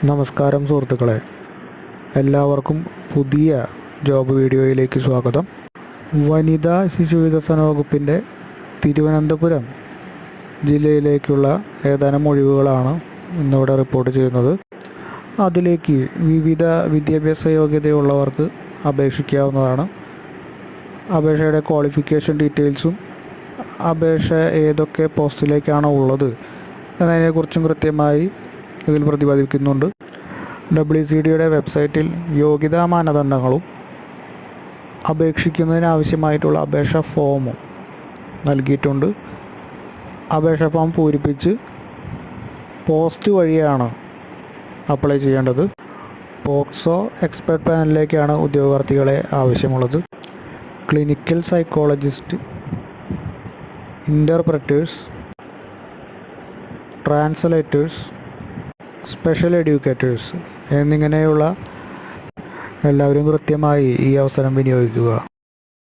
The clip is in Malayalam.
നമസ്കാരം സുഹൃത്തുക്കളെ, എല്ലാവർക്കും പുതിയ ജോബ് വീഡിയോയിലേക്ക് സ്വാഗതം. വനിതാ ശിശു വികസന വകുപ്പിൻ്റെ തിരുവനന്തപുരം ജില്ലയിലേക്കുള്ള ഏതാനും ഒഴിവുകളാണ് ഇന്നിവിടെ റിപ്പോർട്ട് ചെയ്യുന്നത്. അതിലേക്ക് വിവിധ വിദ്യാഭ്യാസ യോഗ്യതയുള്ളവർക്ക് അപേക്ഷിക്കാവുന്നതാണ്. അപേക്ഷയുടെ ക്വാളിഫിക്കേഷൻ ഡീറ്റെയിൽസും അപേക്ഷ ഏതൊക്കെ പോസ്റ്റിലേക്കാണ് ഉള്ളത് എന്നതിനെക്കുറിച്ചും കൃത്യമായി ഇതിൽ പ്രതിപാദിക്കുന്നുണ്ട്. WCDയുടെ വെബ്സൈറ്റിൽ യോഗ്യതാ മാനദണ്ഡങ്ങളും അപേക്ഷിക്കുന്നതിനാവശ്യമായിട്ടുള്ള അപേക്ഷാ ഫോമും നൽകിയിട്ടുണ്ട്. അപേക്ഷാ ഫോം പൂരിപ്പിച്ച് പോസ്റ്റ് വഴിയാണ് അപ്ലൈ ചെയ്യേണ്ടത്. പോക്സോ എക്സ്പെർട്ട് പാനലിലേക്കാണ് ഉദ്യോഗാർത്ഥികളെ ആവശ്യമുള്ളത്. Clinical psychologist, interpreters, translators, special educators എന്നിങ്ങനെയുള്ള എല്ലാവരും കൃത്യമായി ഈ അവസരം വിനിയോഗിക്കുക.